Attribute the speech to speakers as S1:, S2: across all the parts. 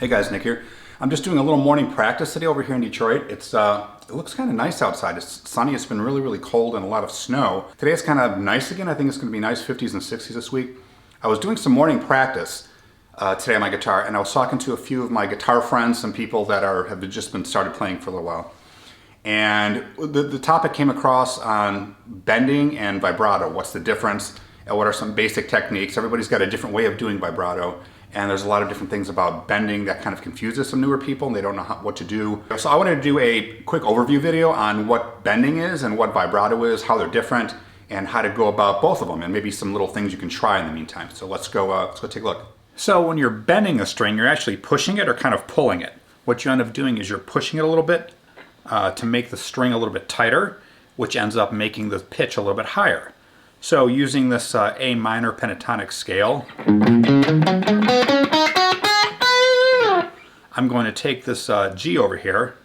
S1: Hey guys, Nick here. I'm just doing a little morning practice today over here in Detroit. It looks kind of nice outside. It's sunny, it's been really cold and a lot of snow. Today it's kind of nice again. I think it's going to be nice 50s and 60s this week. I was doing some morning practice today on my guitar, and I was talking to a few of my guitar friends, some people that have just been started playing for a little while. And the topic came across on bending and vibrato. What's the difference? And what are some basic techniques? Everybody's got a different way of doing vibrato. And there's a lot of different things about bending that kind of confuses some newer people and they don't know what to do. So I wanted to do a quick overview video on what bending is and what vibrato is, how they're different, and how to go about both of them, and maybe some little things you can try in the meantime. So let's go take a look. So when you're bending a string, you're actually pushing it or kind of pulling it. What you end up doing is you're pushing it a little bit to make the string a little bit tighter, which ends up making the pitch a little bit higher. So using this A minor pentatonic scale, I'm going to take this G over here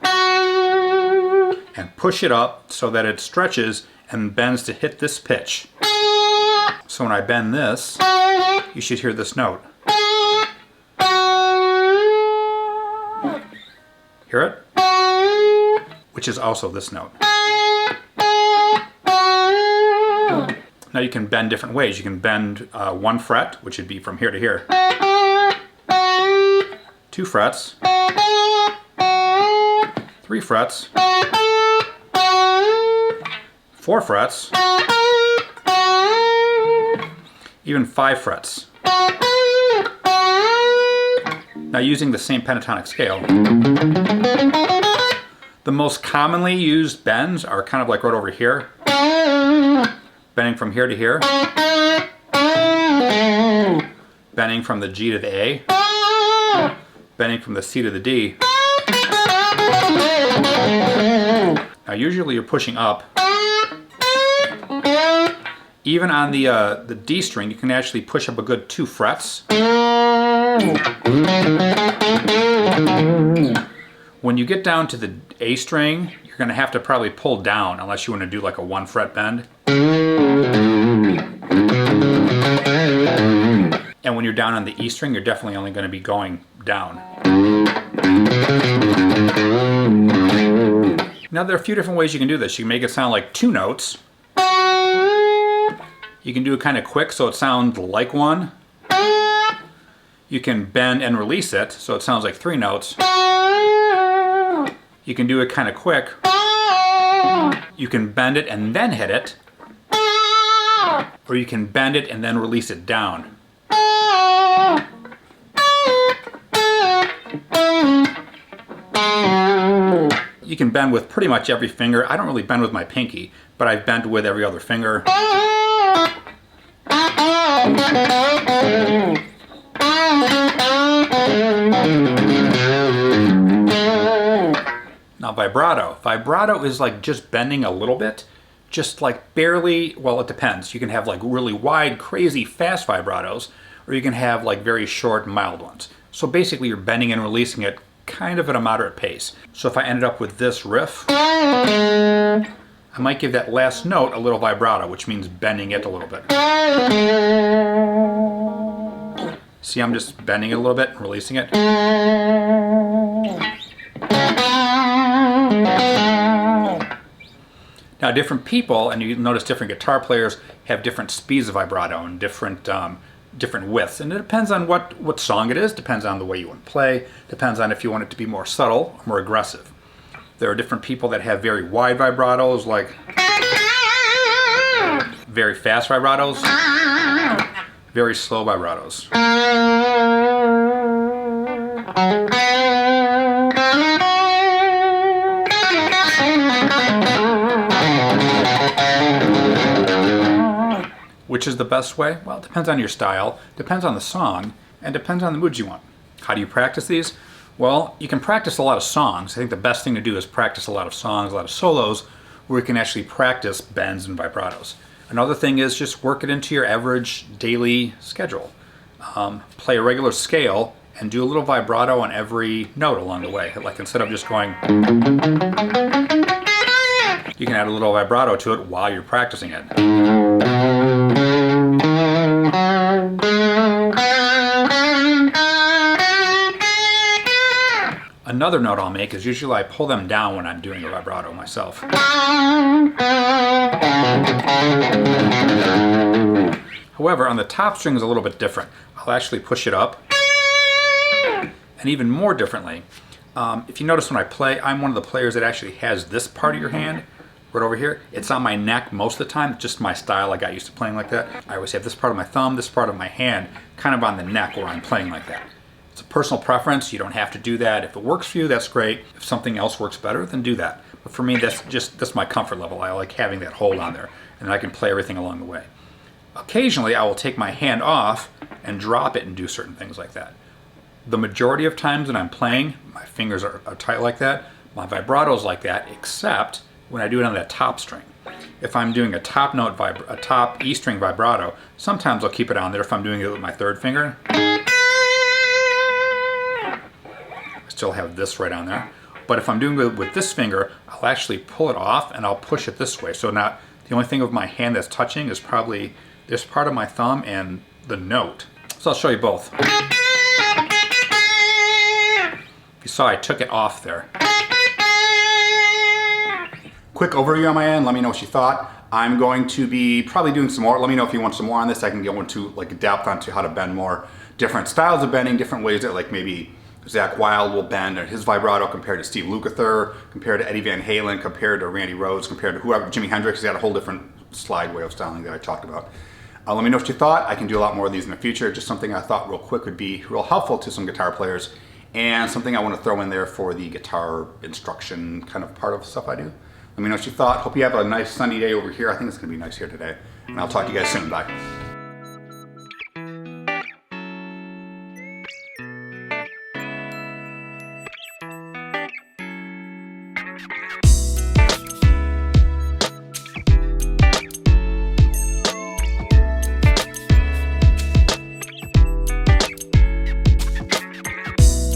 S1: and push it up so that it stretches and bends to hit this pitch. So when I bend this, you should hear this note. Hear it? Which is also this note. Now you can bend different ways. You can bend 1 fret, which would be from here to here. 2 frets. 3 frets. 4 frets. Even 5 frets. Now using the same pentatonic scale, the most commonly used bends are kind of like right over here. Bending from here to here. Bending from the G to the A. Bending from the C to the D. Now usually you're pushing up. Even on the D string, you can actually push up a good 2 frets. When you get down to the A string, you're going to have to probably pull down unless you want to do like a 1 fret bend. And when you're down on the E string, you're definitely only going to be going down. Now there are a few different ways you can do this. You can make it sound like 2 notes. You can do it kind of quick so it sounds like 1. You can bend and release it so it sounds like 3 notes. You can do it kind of quick. You can bend it and then hit it. Or you can bend it and then release it down. You can bend with pretty much every finger. I don't really bend with my pinky, but I've bent with every other finger. Now vibrato. Vibrato is like just bending a little bit, just like barely, well it depends. You can have like really wide, crazy, fast vibratos, or you can have like very short, mild ones. So basically you're bending and releasing it kind of at a moderate pace. So if I ended up with this riff, I might give that last note a little vibrato, which means bending it a little bit. See, I'm just bending it a little bit and releasing it. Now different people, and you notice different guitar players have different speeds of vibrato and different widths, and it depends on what song it is, depends on the way you want to play, depends on if you want it to be more subtle or more aggressive. There are different people that have very wide vibratos, like very fast vibratos, very slow vibratos. Which is the best way? Well, it depends on your style, depends on the song, and depends on the moods you want. How do you practice these? Well, you can practice a lot of songs. I think the best thing to do is practice a lot of songs, a lot of solos, where you can actually practice bends and vibratos. Another thing is just work it into your average daily schedule. Play a regular scale and do a little vibrato on every note along the way. Like instead of just going, you can add a little vibrato to it while you're practicing it. Another note I'll make is usually I pull them down when I'm doing a vibrato myself. However, on the top string is a little bit different. I'll actually push it up, and even more differently. If you notice when I play, I'm one of the players that actually has this part of your hand right over here. It's on my neck most of the time, just my style. I got used to playing like that. I always have this part of my thumb, this part of my hand, kind of on the neck where I'm playing like that. It's a personal preference. You don't have to do that. If it works for you, that's great. If something else works better, then do that. But for me, that's my comfort level. I like having that hold on there, and then I can play everything along the way. Occasionally, I will take my hand off and drop it and do certain things like that. The majority of times when I'm playing, my fingers are tight like that. My vibrato's like that, except when I do it on that top string. If I'm doing a top note, a top E string vibrato, sometimes I'll keep it on there if I'm doing it with my third finger. I still have this right on there. But if I'm doing it with this finger, I'll actually pull it off and I'll push it this way. So now the only thing of my hand that's touching is probably this part of my thumb and the note. So I'll show you both. If you saw, I took it off there. Quick overview on my end. Let me know what you thought. I'm going to be probably doing some more. Let me know if you want some more on this. I can go into like depth onto how to bend more. Different styles of bending, different ways that like maybe Zakk Wylde will bend or his vibrato compared to Steve Lukather, compared to Eddie Van Halen, compared to Randy Rhoads, compared to whoever, Jimi Hendrix. He's got a whole different slide way of styling that I talked about. Let me know what you thought. I can do a lot more of these in the future. Just something I thought real quick would be real helpful to some guitar players, and something I want to throw in there for the guitar instruction kind of part of stuff I do. Let me know what you thought. Hope you have a nice sunny day over here. I think it's going to be nice here today. And I'll talk to you guys soon. Bye.